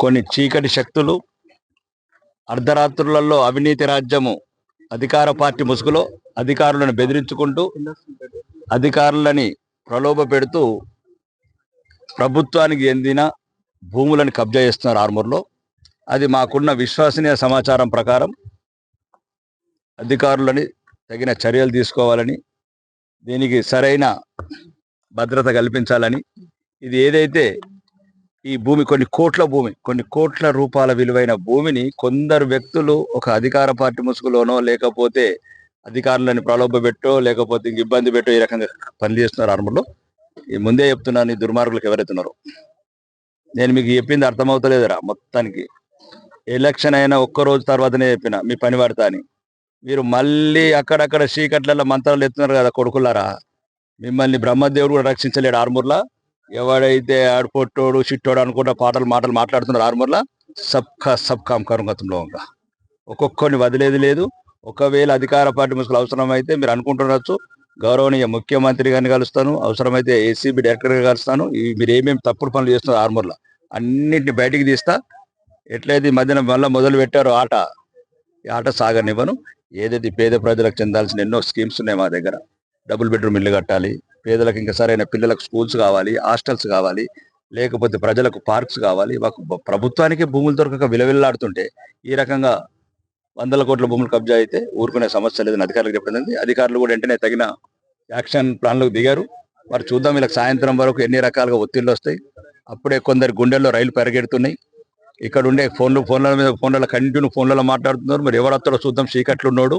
కొన్ని చీకటి శక్తులు అర్ధరాత్రులలో అవినీతి రాజ్యము అధికార పార్టీ ముసుగులో అధికారులను బెదిరించుకుంటూ అధికారులని ప్రలోభ పెడుతూ ప్రభుత్వానికి చెందిన భూములను కబ్జా చేస్తున్నారు ఆర్మూర్లో. అది మాకున్న విశ్వసనీయ సమాచారం ప్రకారం అధికారులని తగిన చర్యలు తీసుకోవాలని, దీనికి సరైన భద్రత కల్పించాలని, ఇది ఏదైతే ఈ భూమి కొన్ని కోట్ల రూపాయల విలువైన భూమిని కొందరు వ్యక్తులు ఒక అధికార పార్టీ ముసుగులోనో లేకపోతే అధికారులను ప్రలోభ పెట్టో లేకపోతే ఇంక ఇబ్బంది పెట్టో ఈ రకంగా పనిచేస్తున్నారు ఆర్మూర్లో. ఈ ముందే చెప్తున్నాను, ఈ దుర్మార్గులకు ఎవరైతున్నారో. నేను మీకు చెప్పింది అర్థమవుతలేదురా. మొత్తానికి ఎలక్షన్ అయిన ఒక్కరోజు తర్వాతనే చెప్పిన మీ పని పడతా అని. మీరు మళ్ళీ అక్కడక్కడ చీకట్లలో మంత్రాలు ఎత్తున్నారు కదా కొడుకులారా. మిమ్మల్ని బ్రహ్మదేవుడు కూడా రక్షించలేడు ఆర్మూర్లా. ఎవడైతే ఆడుపొట్టోడు చిట్టోడు అనుకుంటా మాటలు మాట్లాడుతున్నారు ఆర్మూర్లా. సబ్ కామ్ కరుంగతంలో ఇంకా ఒక్కొక్కరిని వదిలేది లేదు. ఒకవేళ అధికార పార్టీ ముసుగులు అవసరమైతే మీరు అనుకుంటున్నచ్చు గౌరవనీయ ముఖ్యమంత్రి గారిని కలుస్తాను, అవసరమైతే ఏసీబీ డైరెక్టర్ గారిని కలుస్తాను. మీరు ఏమేమి తప్పుడు పనులు చేస్తున్నారు ఆర్మూర్లో అన్నింటిని బయటికి తీస్తా. ఎట్లయితే ఈ మధ్యన మళ్ళీ మొదలు పెట్టారో ఈ ఆట సాగనివ్వను. ఏదైతే పేద ప్రజలకు చెందాల్సిన ఎన్నో స్కీమ్స్ ఉన్నాయి మా దగ్గర. డబుల్ బెడ్రూమ్ ఇల్లు కట్టాలి, పేదలకు ఇంకా సరైన పిల్లలకు స్కూల్స్ కావాలి, హాస్టల్స్ కావాలి, లేకపోతే ప్రజలకు పార్క్స్ కావాలి. ప్రభుత్వానికి భూములు దొరకక విలవిల్లాడుతుంటే ఈ రకంగా 100 కోట్ల భూములు కబ్జా అయితే ఊరుకునే సమస్య లేదని అధికారులకు చెప్పడం. అధికారులు కూడా వెంటనే తగిన యాక్షన్ ప్లాన్లకు దిగారు. మరి చూద్దాం వీళ్ళకి సాయంత్రం వరకు ఎన్ని రకాలుగా ఒత్తిళ్ళు వస్తాయి. అప్పుడే కొందరి గుండెల్లో రైలు పరిగెడుతున్నాయి. ఇక్కడ ఉండే ఫోన్లలో కంటిన్యూ ఫోన్లలో మాట్లాడుతున్నారు. మరి ఎవరొస్తాడో చూద్దాం. చీకట్లు ఉన్నాడు,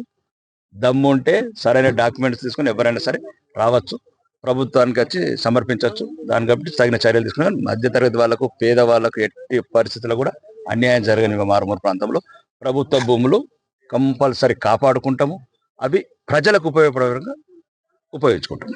దమ్ము ఉంటే సరైన డాక్యుమెంట్స్ తీసుకుని ఎవరైనా సరే రావచ్చు, ప్రభుత్వానికి వచ్చి సమర్పించవచ్చు. దాని కాబట్టి తగిన చర్యలు తీసుకుని మధ్యతరగతి వాళ్ళకు పేద వాళ్ళకు ఎట్టి పరిస్థితుల్లో కూడా అన్యాయం జరగని మారుమూల ప్రాంతంలో ప్రభుత్వ భూములు కంపల్సరీ కాపాడుకుంటాము. అవి ప్రజలకు ఉపయోగపడే విధంగా ఉపయోగించుకుంటాం.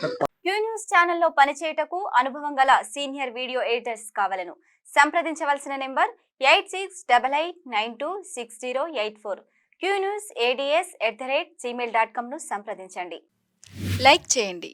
క్యూ న్యూస్ ఛానల్లో పనిచేయటకు అనుభవం గల సీనియర్ వీడియో ఎడిటర్స్ కావాలను సంప్రదించవలసిన నెంబర్ 8688926084. qnewsads@gmail.com ను సంప్రదించండి. లైక్ చేయండి.